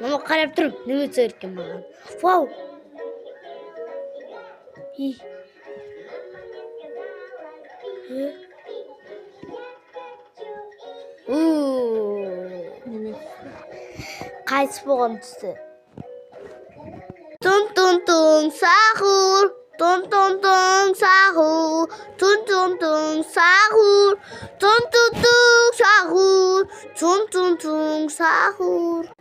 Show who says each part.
Speaker 1: Намайг гараад tur нэмээд зөөрг юм байна. Вау. Гайс богонцтой. Тун тун тун сахур. Тун тун тун сахур. Тун тун тун сахур. Тун тун тун сахур. Тун тун тун сахур.